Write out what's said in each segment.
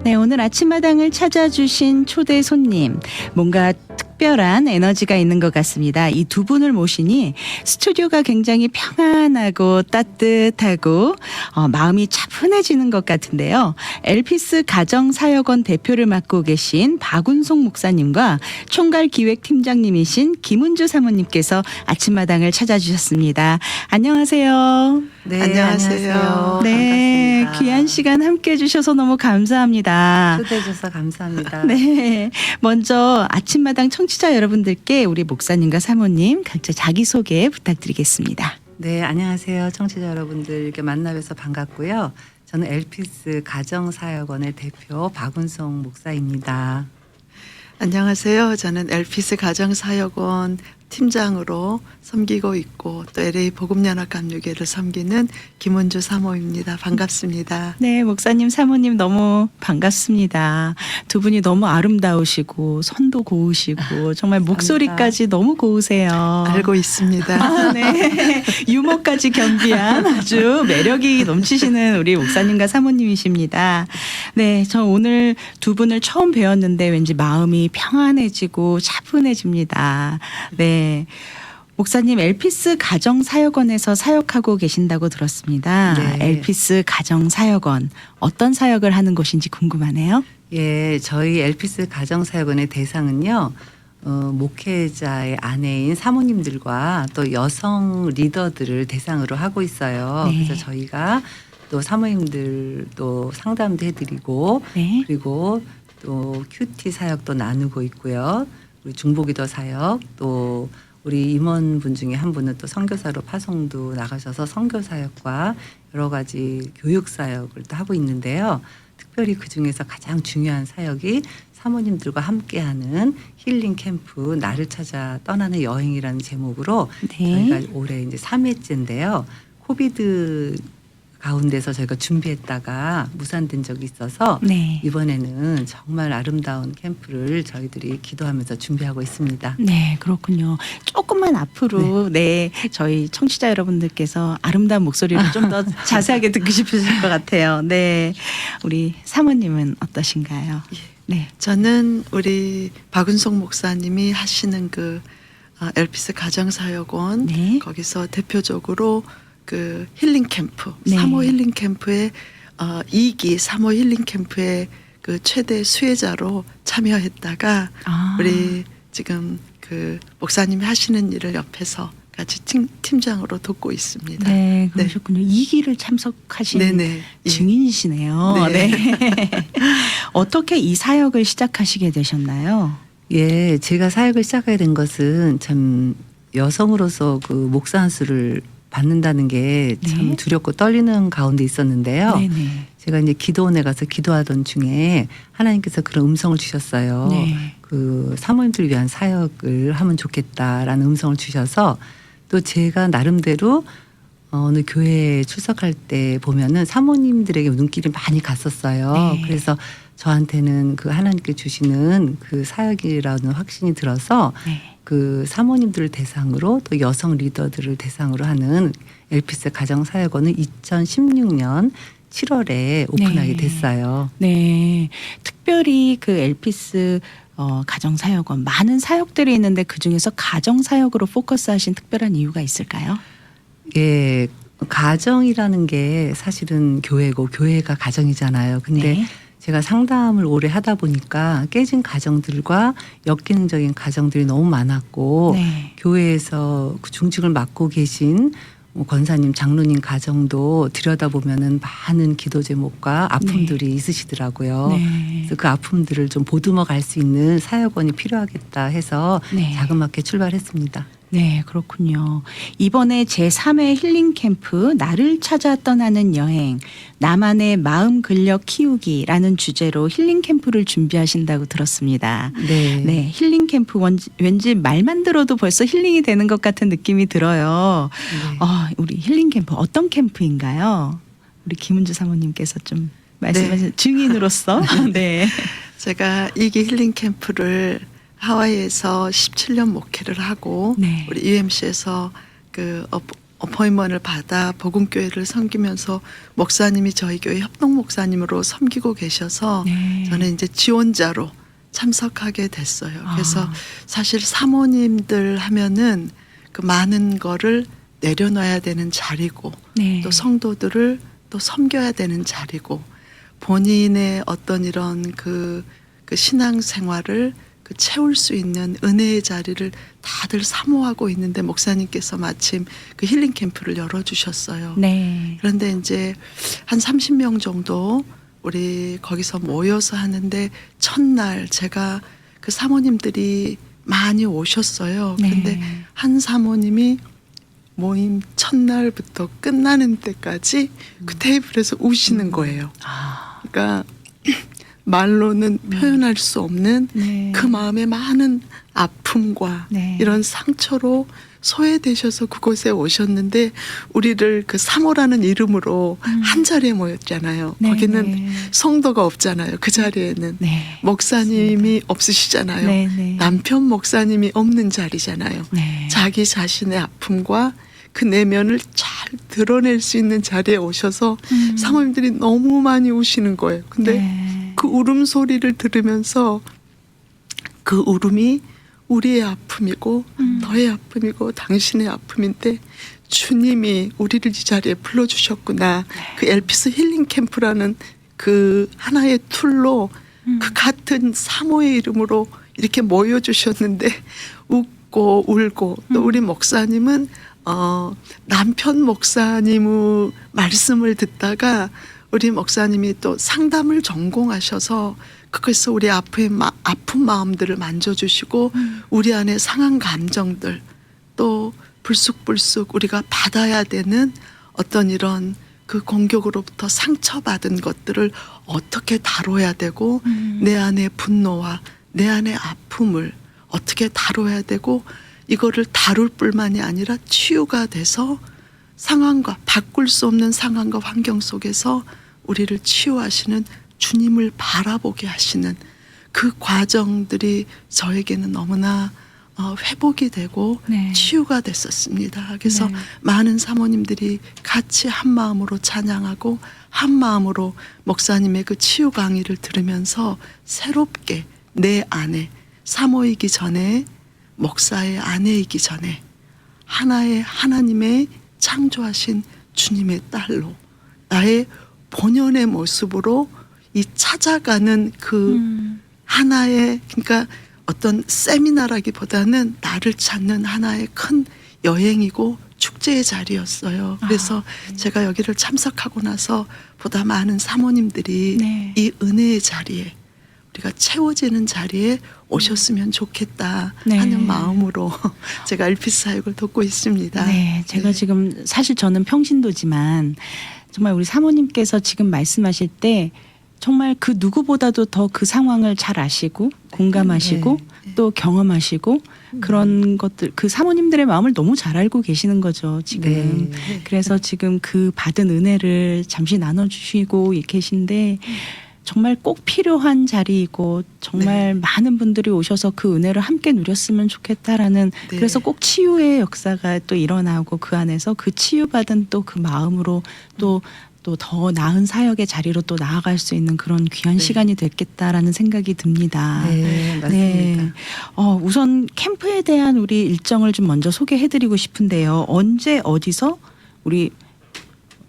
네, 오늘 아침마당을 찾아주신 초대 손님, 뭔가 특별한 에너지가 있는 것 같습니다. 이 두 분을 모시니 스튜디오가 굉장히 평안하고 따뜻하고 마음이 차분해지는 것 같은데요. 엘피스 가정사역원 대표를 맡고 계신 박운송 목사님과 총괄기획팀장님이신 김은주 사모님께서 아침마당을 찾아주셨습니다. 안녕하세요. 네, 네, 안녕하세요. 반갑습니다. 귀한 시간 함께해 주셔서 너무 감사합니다. 초대해 주셔서 감사합니다. 네, 먼저 아침마당 청취자 여러분들께 우리 목사님과 사모님 각자 자기소개 부탁드리겠습니다. 네, 안녕하세요. 청취자 여러분들 이렇게 만나뵈서 반갑고요. 저는 엘피스 가정사역원의 대표 박운송 목사입니다. 안녕하세요. 저는 엘피스 가정사역원 팀장으로 섬기고 있고 또 LA 복음연합감리교회를 섬기는 김은주 사모입니다. 반갑습니다. 네, 목사님, 사모님 너무 반갑습니다. 두 분이 너무 아름다우시고 선도 고우시고 정말 목소리까지 너무 고우세요. 알고 있습니다. 아, 네. 유머까지 겸비한 아주 매력이 넘치시는 우리 목사님과 사모님이십니다. 네, 저 오늘 두 분을 처음 뵈었는데 왠지 마음이 평안해지고 차분해집니다. 네. 목사님, 엘피스 가정사역원에서 사역하고 계신다고 들었습니다. 네. 엘피스 가정사역원, 어떤 사역을 하는 곳인지 궁금하네요. 예, 저희 엘피스 가정사역원의 대상은요. 목회자의 아내인 사모님들과 또 여성 리더들을 대상으로 하고 있어요. 네. 그래서 저희가 또 사모님들 또 상담도 해드리고 네. 그리고 또 큐티 사역도 나누고 있고요. 우리 중보기도 사역 또 우리 임원분 중에 한 분은 또 선교사로 파송도 나가셔서 선교 사역과 여러 가지 교육 사역을 또 하고 있는데요. 특별히 그 중에서 가장 중요한 사역이 사모님들과 함께하는 힐링 캠프 나를 찾아 떠나는 여행이라는 제목으로 네. 저희가 올해 이제 3회째인데요. 코비드 가운데서 저희가 준비했다가 무산된 적이 있어서 네. 이번에는 정말 아름다운 캠프를 저희들이 기도하면서 준비하고 있습니다. 네, 그렇군요. 조금만 앞으로 네, 저희 청취자 여러분들께서 아름다운 목소리를 좀 더 자세하게 듣고 싶으실 것 같아요. 네, 우리 사모님은 어떠신가요? 네, 저는 우리 박은송 목사님이 하시는 그 엘피스 가정사역원 네. 거기서 대표적으로 그 힐링 캠프, 네. 3호 힐링 캠프의 2기 3호 힐링 캠프의 그 최대 수혜자로 참여했다가 아, 우리 지금 그 목사님이 하시는 일을 옆에서 같이 팀장으로 돕고 있습니다. 네, 그러셨군요. 2기를 참석하신 네네. 예. 증인이시네요. 네. 네. 어떻게 이 사역을 시작하시게 되셨나요? 예, 제가 사역을 시작하게 된 것은 참 여성으로서 그 목사 한 수를 받는다는 게 참 네. 두렵고 떨리는 가운데 있었는데요. 네네. 제가 이제 기도원에 가서 기도하던 중에 하나님께서 그런 음성을 주셨어요. 네. 그 사모님들 위한 사역을 하면 좋겠다라는 음성을 주셔서 또 제가 나름대로 어느 교회에 출석할 때 보면은 사모님들에게 눈길이 많이 갔었어요. 네. 그래서 저한테는 그 하나님께 주시는 그 사역이라는 확신이 들어서 네. 그 사모님들을 대상으로 또 여성 리더들을 대상으로 하는 엘피스 가정사역원은 2016년 7월에 오픈하게 네. 됐어요. 네, 특별히 그 엘피스 가정사역원 많은 사역들이 있는데 그 중에서 가정사역으로 포커스하신 특별한 이유가 있을까요? 예, 가정이라는 게 사실은 교회고 교회가 가정이잖아요. 근데 네. 제가 상담을 오래 하다 보니까 깨진 가정들과 역기능적인 가정들이 너무 많았고 네. 교회에서 그 중직을 맡고 계신 권사님, 장로님 가정도 들여다보면은 많은 기도 제목과 아픔들이 있으시더라고요. 네. 그래서 그 아픔들을 좀 보듬어 갈 수 있는 사역원이 필요하겠다 해서 네. 자그맣게 출발했습니다. 네, 그렇군요. 이번에 제3회 힐링 캠프 나를 찾아 떠나는 여행, 나만의 마음 근력 키우기라는 주제로 힐링 캠프를 준비하신다고 들었습니다. 네. 네, 힐링 캠프 왠지 말만 들어도 벌써 힐링이 되는 것 같은 느낌이 들어요. 네. 우리 힐링 캠프 어떤 캠프인가요? 우리 김은주 사모님께서 좀 말씀하신 증인으로서. 네. 제가 2기 힐링 캠프를 하와이에서 17년 목회를 하고 네. 우리 UMC에서 그 어포인먼트를 받아 복음교회를 섬기면서 목사님이 저희 교회 협동 목사님으로 섬기고 계셔서 네. 저는 이제 지원자로 참석하게 됐어요. 그래서 아. 사실 사모님들 하면은 그 많은 거를 내려놔야 되는 자리고 네. 또 성도들을 또 섬겨야 되는 자리고 본인의 어떤 이런 그 신앙생활을 그 채울 수 있는 은혜의 자리를 다들 사모하고 있는데 목사님께서 마침 그 힐링 캠프를 열어주셨어요. 네. 그런데 이제 한 30명 정도 우리 거기서 모여서 하는데 첫날 제가 그 사모님들이 많이 오셨어요. 네. 근데 한 사모님이 모임 첫날부터 끝나는 때까지 그 테이블에서 우시는 거예요. 아. 그러니까 말로는 표현할 수 없는 네. 그 마음의 많은 아픔과 네. 이런 상처로 소외되셔서 그곳에 오셨는데 우리를 그 사모라는 이름으로 한 자리에 모였잖아요. 네, 거기는 네. 성도가 없잖아요. 그 자리에는 네. 목사님이 없으시잖아요. 네, 네. 남편 목사님이 없는 자리잖아요. 네. 자기 자신의 아픔과 그 내면을 잘 드러낼 수 있는 자리에 오셔서 사모님들이 너무 많이 우시는 거예요. 근데 네. 그 울음소리를 들으면서 그 울음이 우리의 아픔이고 너의 아픔이고 당신의 아픔인데 주님이 우리를 이 자리에 불러주셨구나. 그 엘피스 힐링 캠프라는 그 하나의 툴로 그 같은 사모의 이름으로 이렇게 모여주셨는데 웃고 울고 또 우리 목사님은 남편 목사님의 말씀을 듣다가 우리 목사님이 또 상담을 전공하셔서 그것에서 우리 아픈 마음들을 만져주시고 우리 안에 상한 감정들 또 불쑥불쑥 우리가 받아야 되는 어떤 이런 그 공격으로부터 상처받은 것들을 어떻게 다뤄야 되고 내 안의 분노와 내 안의 아픔을 어떻게 다뤄야 되고 이거를 다룰 뿐만이 아니라 치유가 돼서 상황과 바꿀 수 없는 상황과 환경 속에서 우리를 치유하시는 주님을 바라보게 하시는 그 과정들이 저에게는 너무나 회복이 되고 네. 치유가 됐었습니다. 그래서 네. 많은 사모님들이 같이 한 마음으로 찬양하고 한 마음으로 목사님의 그 치유 강의를 들으면서 새롭게 내 안에 사모이기 전에 목사의 아내이기 전에 하나의 하나님의 창조하신 주님의 딸로 나의 본연의 모습으로 이 찾아가는 그 하나의 그러니까 어떤 세미나라기보다는 나를 찾는 하나의 큰 여행이고 축제의 자리였어요. 그래서 제가 여기를 참석하고 나서 보다 많은 사모님들이 네. 이 은혜의 자리에 우리가 채워지는 자리에 오셨으면 좋겠다 네. 하는 마음으로 제가 엘피스 사역을 돕고 있습니다. 네, 제가 네. 지금 사실 저는 평신도지만 정말 우리 사모님께서 지금 말씀하실 때 정말 그 누구보다도 더 그 상황을 잘 아시고 공감하시고 또 경험하시고 그런 것들 그 사모님들의 마음을 너무 잘 알고 계시는 거죠 지금. 네. 그래서 지금 그 받은 은혜를 잠시 나눠주시고 계신데 정말 꼭 필요한 자리이고 정말 많은 분들이 오셔서 그 은혜를 함께 누렸으면 좋겠다라는 네. 그래서 꼭 치유의 역사가 또 일어나고 그 안에서 그 치유받은 또 그 마음으로 또 더 나은 사역의 자리로 또 나아갈 수 있는 그런 귀한 네. 시간이 됐겠다라는 생각이 듭니다. 네, 맞습니다. 네. 우선 캠프에 대한 우리 일정을 좀 먼저 소개해드리고 싶은데요. 언제 어디서 우리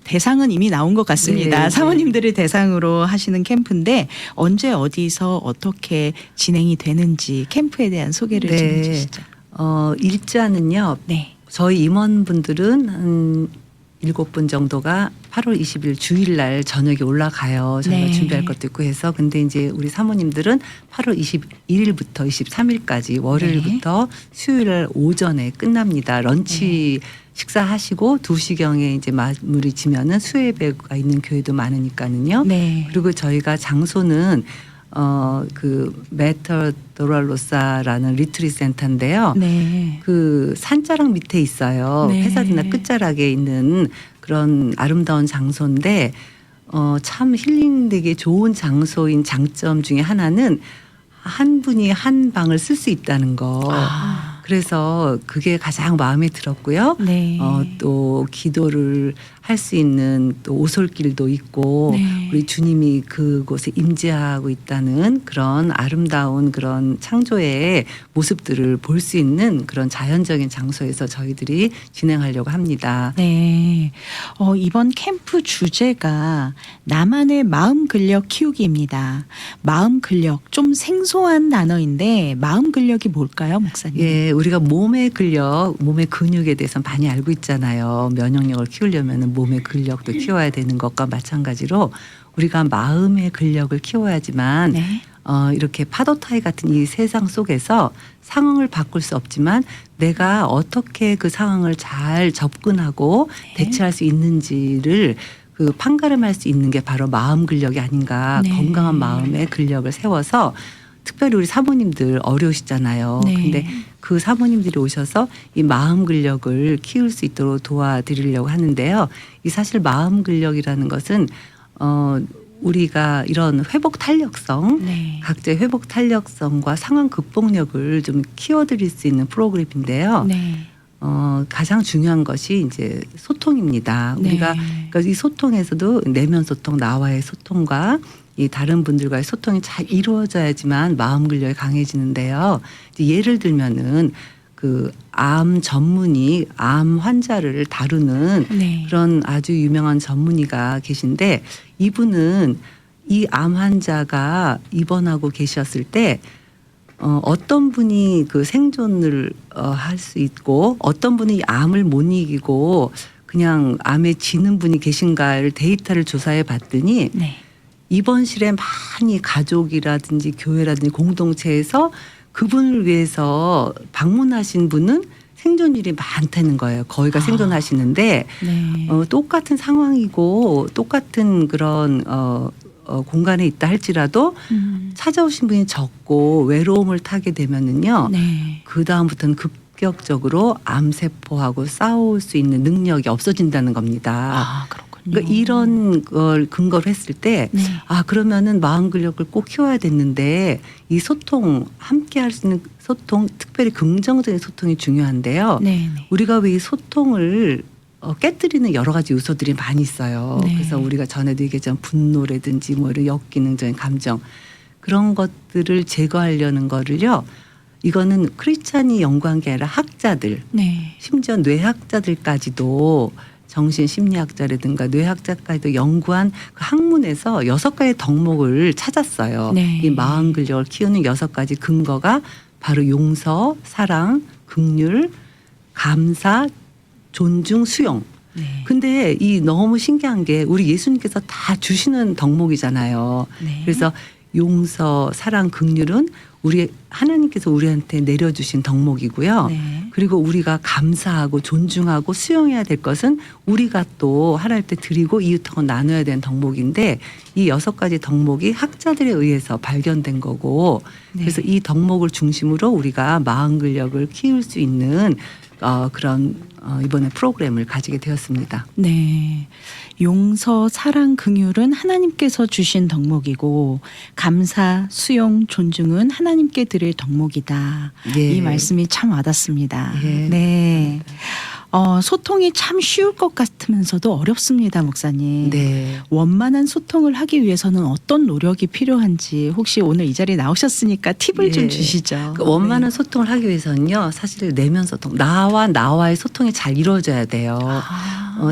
대상은 이미 나온 것 같습니다. 네, 사모님들을 대상으로 하시는 캠프인데 언제 어디서 어떻게 진행이 되는지 캠프에 대한 소개를 좀 네. 해주시죠. 일자는요. 네. 저희 임원분들은 한 7분 정도가 8월 20일 주일날 저녁에 올라가요. 저희가 네. 준비할 것도 있고 해서. 근데 이제 우리 사모님들은 8월 21일부터 23일까지 월요일부터 수요일 오전에 끝납니다. 런치 식사하시고 2시경에 이제 마무리 지면은 수요예배가 있는 교회도 많으니까는요. 네. 그리고 저희가 장소는 그 메터도랄로사라는 리트릿 센터인데요. 네. 그 산자락 밑에 있어요. 네. 페사디나 끝자락에 있는 그런 아름다운 장소인데 참 힐링되게 좋은 장소인 장점 중에 하나는 한 분이 한 방을 쓸 수 있다는 거. 아. 그래서 그게 가장 마음에 들었고요. 네. 또 기도를 할 수 있는 또 오솔길도 있고 네. 우리 주님이 그곳에 임재하고 있다는 그런 아름다운 그런 창조의 모습들을 볼 수 있는 그런 자연적인 장소에서 저희들이 진행하려고 합니다. 네. 이번 캠프 주제가 나만의 마음 근력 키우기입니다. 마음 근력 좀 생소한 단어인데 마음 근력이 뭘까요, 목사님? 예, 우리가 몸의 근력, 몸의 근육에 대해서 많이 알고 있잖아요. 면역력을 키우려면 몸의 근력도 키워야 되는 것과 마찬가지로 우리가 마음의 근력을 키워야지만 네. 이렇게 파도 타이 같은 이 세상 속에서 상황을 바꿀 수 없지만 내가 어떻게 그 상황을 잘 접근하고 네. 대처할 수 있는지를 그 판가름할 수 있는 게 바로 마음 근력이 아닌가. 네. 건강한 마음의 근력을 세워서 특별히 우리 사모님들 어려우시잖아요. 네. 근데 그 사모님들이 오셔서 이 마음 근력을 키울 수 있도록 도와드리려고 하는데요. 이 사실 마음 근력이라는 것은 우리가 이런 회복 탄력성, 네. 각자의 회복 탄력성과 상황 극복력을 좀 키워드릴 수 있는 프로그램인데요. 네. 가장 중요한 것이 이제 소통입니다. 네. 우리가 그러니까 이 소통에서도 내면 소통, 나와의 소통과 이 다른 분들과의 소통이 잘 이루어져야지만 마음 근력이 강해지는데요. 이제 예를 들면은 그 암 전문의, 암 환자를 다루는 네. 그런 아주 유명한 전문의가 계신데 이분은 이 암 환자가 입원하고 계셨을 때 어떤 분이 그 생존을 할 수 있고 어떤 분이 암을 못 이기고 그냥 암에 지는 분이 계신가를 데이터를 조사해 봤더니 네. 입원실에 많이 가족이라든지 교회라든지 공동체에서 그분을 위해서 방문하신 분은 생존율이 많다는 거예요. 거의가 생존하시는데 네. 똑같은 상황이고 똑같은 그런 공간에 있다 할지라도 찾아오신 분이 적고 외로움을 타게 되면은요. 네. 그 다음부터는 급격적으로 암세포하고 싸울 수 있는 능력이 없어진다는 겁니다. 그렇군요. 그러니까 이런 걸 근거로 했을 때 네. 그러면은 마음 근력을 꼭 키워야 됐는데 이 소통 함께 할 수 있는 소통 특별히 긍정적인 소통이 중요한데요. 네. 네. 우리가 왜 이 소통을 깨뜨리는 여러 가지 요소들이 많이 있어요. 네. 그래서 우리가 전에도 얘기했지만 분노라든지 뭐 이런 역기능적인 감정 그런 것들을 제거하려는 거를요. 이거는 크리스찬이 연구한 게 아니라 학자들 네. 심지어 뇌학자들까지도 정신심리학자라든가 뇌학자까지도 연구한 그 학문에서 6가지 덕목을 찾았어요. 네. 이 마음 근력을 키우는 6가지 근거가 바로 용서, 사랑, 긍휼, 감사, 존중, 수용. 네. 근데 이 너무 신기한 게 우리 예수님께서 다 주시는 덕목이잖아요. 네. 그래서 용서, 사랑, 긍휼은 우리 하나님께서 우리한테 내려주신 덕목이고요. 네. 그리고 우리가 감사하고 존중하고 수용해야 될 것은 우리가 또 하나님께 드리고 이웃하고 나눠야 되는 덕목인데 이 6가지 덕목이 학자들에 의해서 발견된 거고 네. 그래서 이 덕목을 중심으로 우리가 마음 근력을 키울 수 있는 그런 이번에 프로그램을 가지게 되었습니다. 네. 용서, 사랑, 긍휼은 하나님께서 주신 덕목이고 감사, 수용, 존중은 하나님께 드릴 덕목이다. 예. 이 말씀이 참 와닿습니다. 예. 네. 소통이 참 쉬울 것 같으면서도 어렵습니다, 목사님. 네. 원만한 소통을 하기 위해서는 어떤 노력이 필요한지 혹시 오늘 이 자리에 나오셨으니까 팁을 좀 예. 주시죠. 그 원만한 소통을 하기 위해서는요. 사실 내면 소통, 나와의 소통이 잘 이루어져야 돼요.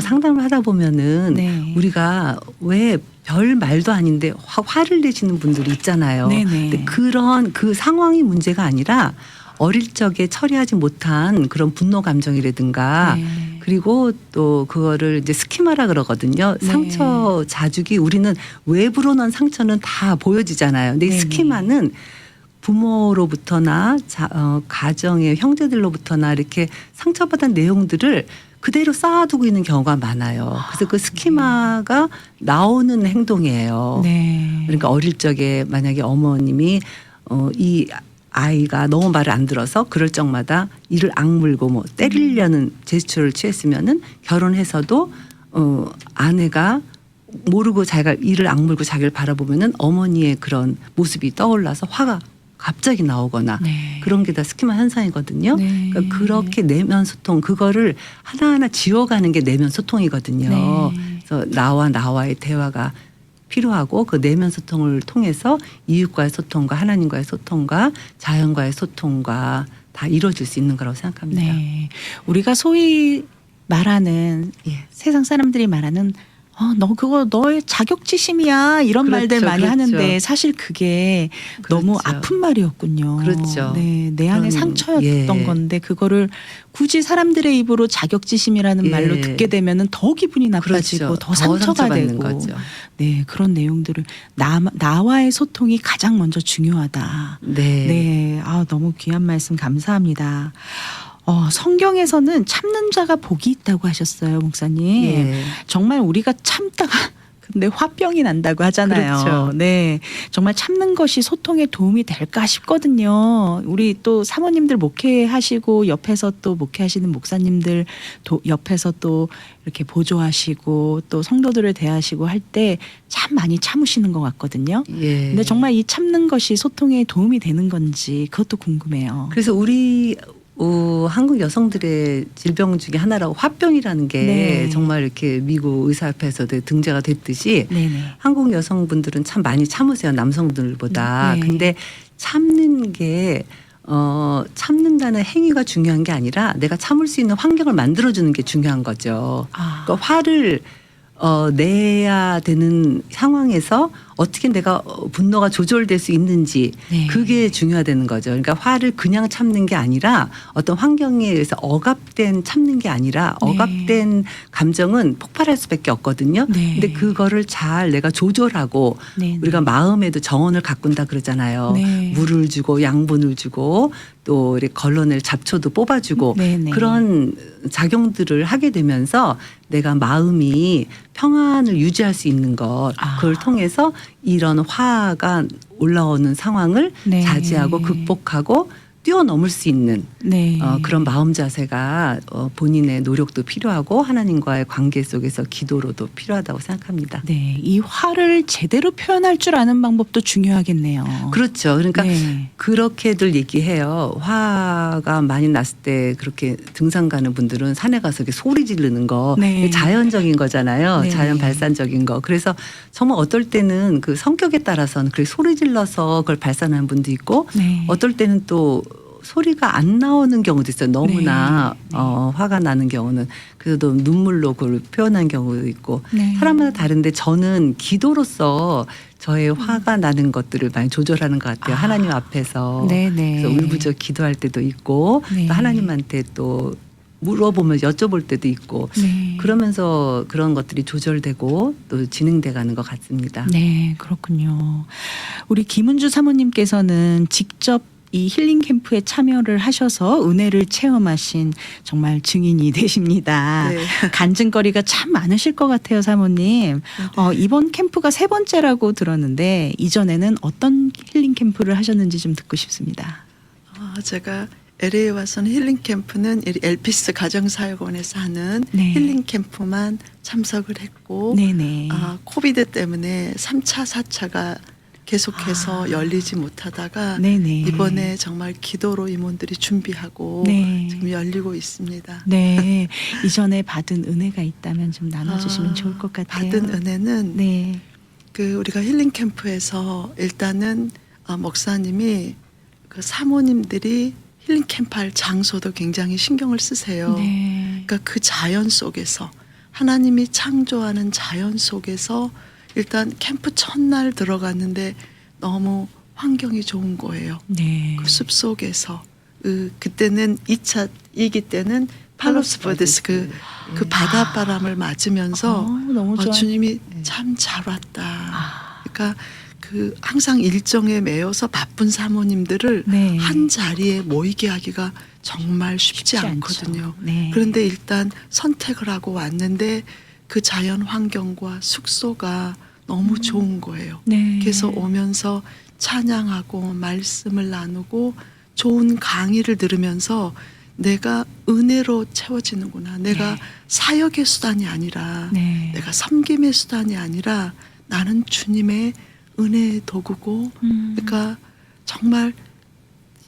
상담을 하다 보면은 네. 우리가 왜 별 말도 아닌데 화를 내시는 분들이 있잖아요. 네네. 근데 그런 그 상황이 문제가 아니라 어릴 적에 처리하지 못한 그런 분노 감정이라든가 네. 그리고 또 그거를 이제 스키마라 그러거든요. 네. 상처 자죽이 우리는 외부로 난 상처는 다 보여지잖아요. 근데 이 네네. 스키마는 부모로부터나 가정의 형제들로부터나 이렇게 상처받은 내용들을 그대로 쌓아두고 있는 경우가 많아요. 그래서 그 스키마가 나오는 행동이에요. 네. 그러니까 어릴 적에 만약에 어머님이 이 아이가 너무 말을 안 들어서 그럴 적마다 이를 악물고 뭐 때리려는 제스처를 취했으면은 결혼해서도 아내가 모르고 자기가 이를 악물고 자기를 바라보면은 어머니의 그런 모습이 떠올라서 화가 갑자기 나오거나 네. 그런 게 다 스키마 현상이거든요. 네. 그러니까 그렇게 내면 소통 그거를 하나하나 지워가는 게 내면 소통이거든요. 네. 그래서 나와의 대화가 필요하고 그 내면 소통을 통해서 이웃과의 소통과 하나님과의 소통과 자연과의 소통과 다 이루어질 수 있는 거라고 생각합니다. 네. 우리가 소위 말하는 예. 세상 사람들이 말하는 너 그거 너의 자격지심이야 이런 그렇죠, 말들 많이 그렇죠. 하는데 사실 그게 너무 그렇죠. 아픈 말이었군요. 그렇죠. 네, 내 안에 그런, 상처였던 예. 건데 그거를 굳이 사람들의 입으로 자격지심이라는 예. 말로 듣게 되면은 더 기분이 나빠지고 그렇죠. 더 상처가 상처받는 되고 거죠. 네 그런 내용들을 나와의 소통이 가장 먼저 중요하다. 네. 네, 너무 귀한 말씀 감사합니다. 성경에서는 참는 자가 복이 있다고 하셨어요, 목사님. 예. 정말 우리가 참다가 근데 화병이 난다고 하잖아요. 그렇죠. 네, 정말 참는 것이 소통에 도움이 될까 싶거든요. 우리 또 사모님들 목회하시고 옆에서 또 목회하시는 목사님들 옆에서 또 이렇게 보조하시고 또 성도들을 대하시고 할 때 참 많이 참으시는 것 같거든요. 예. 근데 정말 이 참는 것이 소통에 도움이 되는 건지 그것도 궁금해요. 그래서 우리 한국 여성들의 질병 중에 하나라고 화병이라는 게 네. 정말 이렇게 미국 의사협회에서도 등재가 됐듯이 네네. 한국 여성분들은 참 많이 참으세요. 남성들보다. 네. 근데 참는 게 참는다는 행위가 중요한 게 아니라 내가 참을 수 있는 환경을 만들어주는 게 중요한 거죠. 그러니까 화를 내야 되는 상황에서 어떻게 내가 분노가 조절될 수 있는지 네. 그게 중요하다는 거죠. 그러니까 화를 그냥 참는 게 아니라 어떤 환경에 의해서 억압된 참는 게 아니라 네. 억압된 감정은 폭발할 수밖에 없거든요. 네. 근데 그거를 잘 내가 조절하고 네. 우리가 마음에도 정원을 가꾼다 그러잖아요. 네. 물을 주고 양분을 주고 또 이렇게 걸러낼 잡초도 뽑아주고 네, 네. 그런 작용들을 하게 되면서 내가 마음이 평안을 유지할 수 있는 것 그걸 통해서 이런 화가 올라오는 상황을 네. 자제하고 극복하고 뛰어넘을 수 있는 네. 그런 마음 자세가 본인의 노력도 필요하고 하나님과의 관계 속에서 기도로도 필요하다고 생각합니다. 네, 이 화를 제대로 표현할 줄 아는 방법도 중요하겠네요. 그렇죠. 그러니까 네. 그렇게들 얘기해요. 화가 많이 났을 때 그렇게 등산 가는 분들은 산에 가서 이렇게 소리 지르는 거 네. 자연적인 거잖아요. 네. 자연 발산적인 거. 그래서 정말 어떨 때는 그 성격에 따라서는 그렇게 소리 질러서 그걸 발산하는 분도 있고 네. 어떨 때는 또 소리가 안 나오는 경우도 있어요. 너무나 네. 화가 나는 경우는 그래도 눈물로 그걸 표현한 경우도 있고 네. 사람마다 다른데 저는 기도로서 저의 화가 나는 것들을 많이 조절하는 것 같아요. 하나님 앞에서 네, 네. 그래서 울부짖어 기도할 때도 있고 네. 또 하나님한테 또 물어보면 여쭤볼 때도 있고 네. 그러면서 그런 것들이 조절되고 또 진행돼 가는 것 같습니다. 네, 그렇군요. 우리 김은주 사모님께서는 직접 이 힐링 캠프에 참여를 하셔서 은혜를 체험하신 정말 증인이 되십니다. 네. 간증거리가 참 많으실 것 같아요, 사모님. 이번 캠프가 3번째라고 들었는데 이전에는 어떤 힐링 캠프를 하셨는지 좀 듣고 싶습니다. 제가 LA에 와서는 힐링 캠프는 엘피스 가정사역원에서 하는 네. 힐링 캠프만 참석을 했고 네네. 코비드 때문에 3차, 4차가 계속해서 열리지 못하다가 네네. 이번에 정말 기도로 임원들이 준비하고 네. 지금 열리고 있습니다. 네. 이전에 받은 은혜가 있다면 좀 나눠주시면 좋을 것 같아요. 받은 은혜는 네. 그 우리가 힐링 캠프에서 일단은 목사님이 그 사모님들이 힐링 캠프 할 장소도 굉장히 신경을 쓰세요. 네. 그러니까 그 자연 속에서 하나님이 창조하는 자연 속에서 일단 캠프 첫날 들어갔는데 너무 환경이 좋은 거예요. 네. 그 숲 속에서 그때는 2기 때는 팔로스버드스 그 바닷바람을 맞으면서 너무 좋아. 주님이 참 잘 왔다. 그러니까 그 항상 일정에 매여서 바쁜 사모님들을 네. 한 자리에 모이게 하기가 정말 쉽지 않거든요. 않죠. 네. 그런데 일단 선택을 하고 왔는데 그 자연 환경과 숙소가 너무 좋은 거예요. 네. 그래서 오면서 찬양하고 말씀을 나누고 좋은 강의를 들으면서 내가 은혜로 채워지는구나. 내가 네. 사역의 수단이 아니라 네. 내가 섬김의 수단이 아니라 나는 주님의 은혜의 도구고 그러니까 정말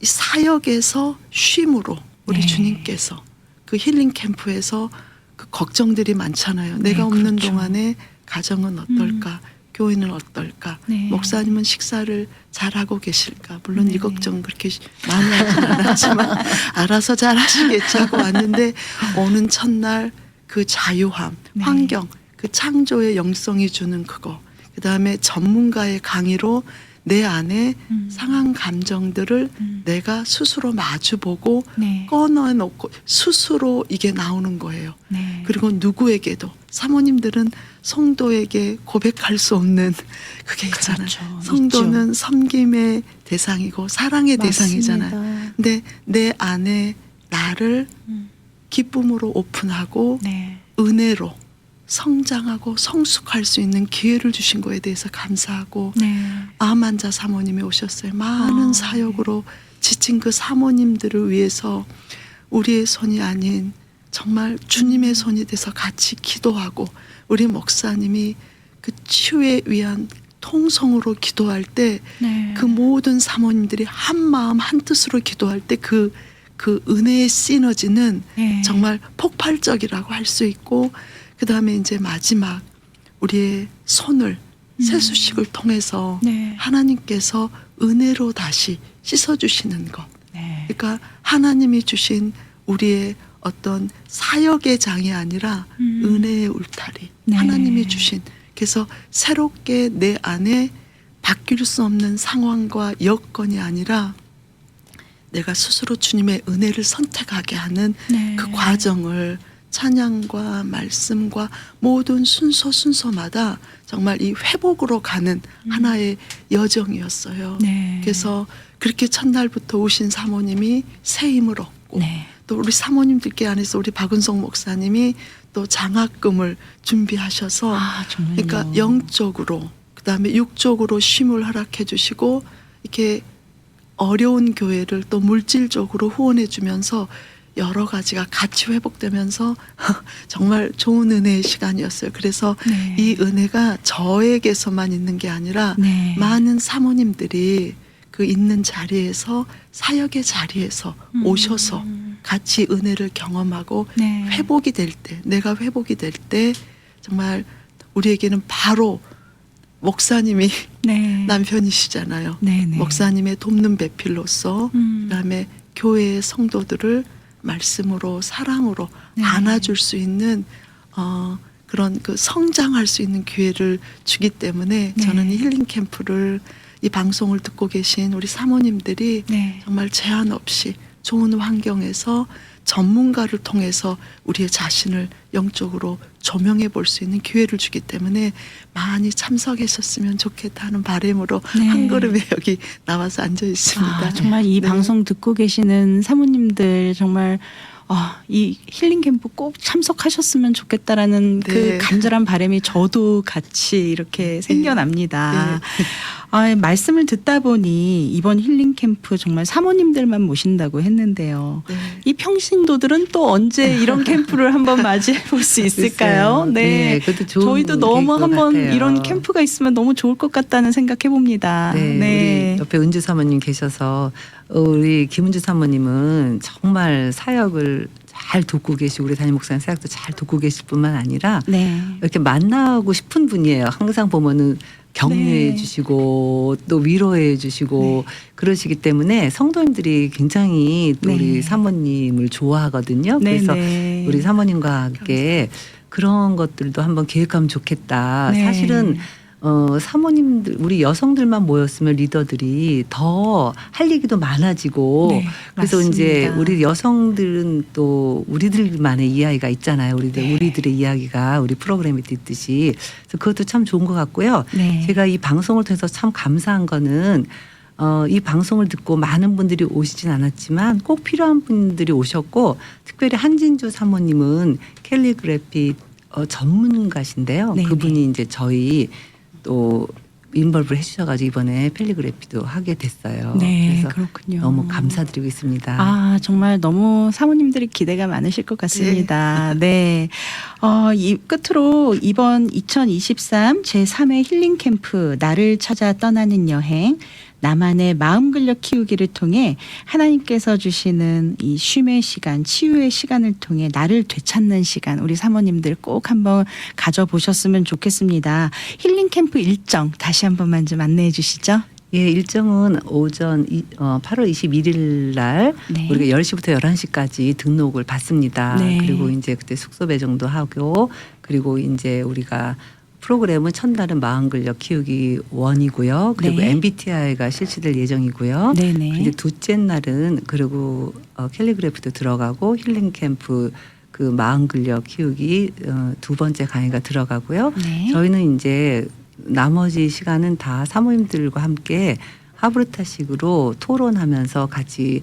이 사역에서 쉼으로 우리 네. 주님께서 그 힐링 캠프에서 그 걱정들이 많잖아요. 네, 내가 없는 그렇죠. 동안에 가정은 어떨까? 교회는 어떨까? 네. 목사님은 식사를 잘하고 계실까? 물론 네. 이 걱정 그렇게 많이 하진 않았지만 알아서 잘 하시겠지 하고 왔는데 오는 첫날 그 자유함, 네. 환경, 그 창조의 영성이 주는 그거 그다음에 전문가의 강의로 내 안에 상한 감정들을 내가 스스로 마주보고 네. 꺼내놓고 스스로 이게 나오는 거예요. 네. 그리고 누구에게도 사모님들은 성도에게 고백할 수 없는 그게 있잖아요. 그렇죠. 성도는 섬김의 대상이고 사랑의 대상이잖아요. 맞습니다. 근데 내 안에 나를 기쁨으로 오픈하고 네. 은혜로 성장하고 성숙할 수 있는 기회를 주신 거에 대해서 감사하고 네. 암환자 사모님이 오셨어요. 많은 아, 사역으로 지친 그 사모님들을 위해서 우리의 손이 아닌 정말 주님의 손이 돼서 같이 기도하고 우리 목사님이 그 치유에 위한 통성으로 기도할 때 네. 그 모든 사모님들이 한 마음 한 뜻으로 기도할 때 그 은혜의 시너지는 네. 정말 폭발적이라고 할 수 있고 그 다음에 이제 마지막 우리의 손을 세수식을 통해서 네. 하나님께서 은혜로 다시 씻어주시는 것. 네. 그러니까 하나님이 주신 우리의 어떤 사역의 장이 아니라 은혜의 울타리. 네. 하나님이 주신. 그래서 새롭게 내 안에 바뀔 수 없는 상황과 여건이 아니라 내가 스스로 주님의 은혜를 선택하게 하는 네. 그 과정을 찬양과 말씀과 모든 순서마다 정말 이 회복으로 가는 하나의 여정이었어요. 네. 그래서 그렇게 첫날부터 오신 사모님이 새 힘을 얻고 네. 또 우리 사모님들께 안에서 우리 박은성 목사님이 또 장학금을 준비하셔서 아, 정말요. 그러니까 영적으로 그다음에 육적으로 쉼을 허락해 주시고 이렇게 어려운 교회를 또 물질적으로 후원해 주면서 여러 가지가 같이 회복되면서 정말 좋은 은혜의 시간이었어요. 그래서 네. 이 은혜가 저에게서만 있는 게 아니라 네. 많은 사모님들이 그 있는 자리에서 사역의 자리에서 오셔서 같이 은혜를 경험하고 네. 회복이 될 때, 내가 회복이 될 때 정말 우리에게는 바로 목사님이 네. 남편이시잖아요. 네. 네. 목사님의 돕는 배필로서 그다음에 교회의 성도들을 말씀으로 사랑으로 네. 안아줄 수 있는 그런 그 성장할 수 있는 기회를 주기 때문에 네. 저는 이 힐링 캠프를 이 방송을 듣고 계신 우리 사모님들이 네. 정말 제한 없이 좋은 환경에서 전문가를 통해서 우리의 자신을 영적으로 조명해 볼 수 있는 기회를 주기 때문에 많이 참석하셨으면 좋겠다 하는 바람으로 네. 한 걸음에 여기 나와서 앉아 있습니다. 아, 정말 이 네. 방송 듣고 계시는 사모님들 정말 이 힐링 캠프 꼭 참석하셨으면 좋겠다라는 네. 그 간절한 바람이 저도 같이 이렇게 생겨납니다. 말씀을 듣다 보니 이번 힐링 캠프 정말 사모님들만 모신다고 했는데요. 네. 이 평신도들은 또 언제 이런 캠프를 한번 맞이해 볼 수 있을까요? 글쎄요. 네, 그것도 좋은 저희도 너무 계획인 것 한번 같아요. 이런 캠프가 있으면 너무 좋을 것 같다는 생각해 봅니다. 네, 우리 옆에 은주 사모님 계셔서 우리 김은주 사모님은 정말 사역을 잘 돕고 계시고 우리 담임 목사님 사역도 잘 돕고 계실 뿐만 아니라 네. 이렇게 만나고 싶은 분이에요. 항상 보면은 격려해 네. 주시고 또 위로해 주시고 네. 그러시기 때문에 성도님들이 굉장히 또 네. 우리 사모님을 좋아하거든요. 그래서 네. 우리 사모님과 함께 그런 것들도 한번 계획하면 좋겠다. 네. 사실은 사모님들 우리 여성들만 모였으면 리더들이 더 할 얘기도 많아지고 네, 그래서 맞습니다. 이제 우리 여성들은 또 우리들만의 이야기가 있잖아요. 네. 우리들의 이야기가 우리 프로그램에 있듯이 그래서 그것도 참 좋은 것 같고요. 네. 제가 이 방송을 통해서 참 감사한 거는 이 방송을 듣고 많은 분들이 오시진 않았지만 꼭 필요한 분들이 오셨고 특별히 한진주 사모님은 캘리그래피 전문가신데요. 네네. 그분이 이제 저희 또 인벌브를 해주셔가지고 이번에 캘리그래피도 하게 됐어요. 네, 그래서 그렇군요. 너무 감사드리고 있습니다. 아, 정말 너무 사모님들이 기대가 많으실 것 같습니다. 네. 이 끝으로 이번 2023 제3회 힐링 캠프 나를 찾아 떠나는 여행 나만의 마음 근력 키우기를 통해 하나님께서 주시는 이 쉼의 시간, 치유의 시간을 통해 나를 되찾는 시간 우리 사모님들 꼭 한번 가져보셨으면 좋겠습니다. 힐링 캠프 일정 다시 한 번만 좀 안내해 주시죠. 예, 일정은 오전 8월 21일 날 네. 우리가 10시부터 11시까지 등록을 받습니다. 네. 그리고 이제 그때 숙소 배정도 하고 그리고 이제 우리가 프로그램은 첫날은 마음 근력 키우기 1이고요. 그리고 네. MBTI가 실시될 예정이고요. 네네. 이제 둘째 날은 그리고 캘리그래피도 들어가고 힐링 캠프 그 마음 근력 키우기 두 번째 강의가 들어가고요. 네. 저희는 이제 나머지 시간은 다 사모님들과 함께 하브르타식으로 토론하면서 같이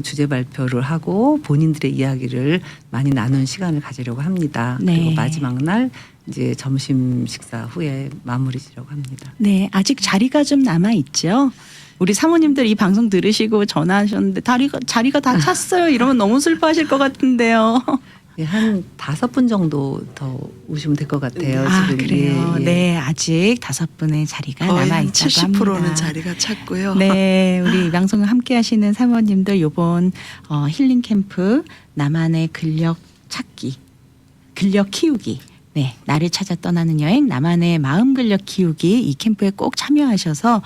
주제 발표를 하고 본인들의 이야기를 많이 나눈 시간을 가지려고 합니다. 네. 그리고 마지막 날 이제 점심 식사 후에 마무리 지려고 합니다. 네, 아직 자리가 좀 남아 있죠. 우리 사모님들 이 방송 들으시고 전화하셨는데 자리가 다 찼어요. 이러면 너무 슬퍼하실 것 같은데요. 예, 한 5분 정도 더 오시면 될 것 같아요. 아, 지금. 그래요. 예, 예. 네, 아직 5분의 자리가 거의 남아 한 있다고 70%는 합니다. 자리가 찼고요. 네, 우리 이 방송을 함께 하시는 사모님들 요번 힐링 캠프 나만의 근력 찾기, 근력 키우기. 네, 나를 찾아 떠나는 여행, 나만의 마음 근력 키우기 이 캠프에 꼭 참여하셔서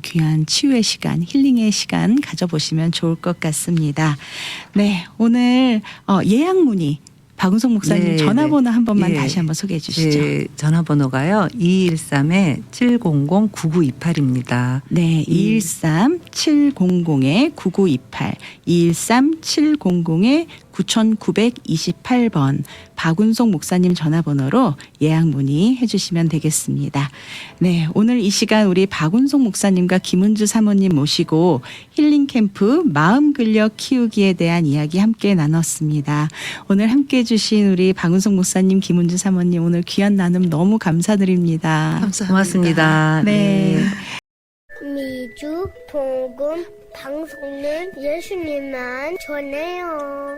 귀한 치유의 시간, 힐링의 시간 가져보시면 좋을 것 같습니다. 네, 오늘 예약 문의 박은성 목사님 네, 전화번호 한 번만 예. 다시 한번 소개해 주시죠. 제 전화번호가요. 213-700-9928입니다. 네, 213-700-9928, 213-700-9928번 박운송 목사님 전화번호로 예약 문의해 주시면 되겠습니다. 네, 오늘 이 시간 우리 박운송 목사님과 김은주 사모님 모시고 힐링 캠프 마음 근력 키우기에 대한 이야기 함께 나눴습니다. 오늘 함께 해주신 우리 박운송 목사님, 김은주 사모님 오늘 귀한 나눔 너무 감사드립니다. 감사합니다. 고맙습니다. 네. 미주 복음 방송은 예수님만 전해요.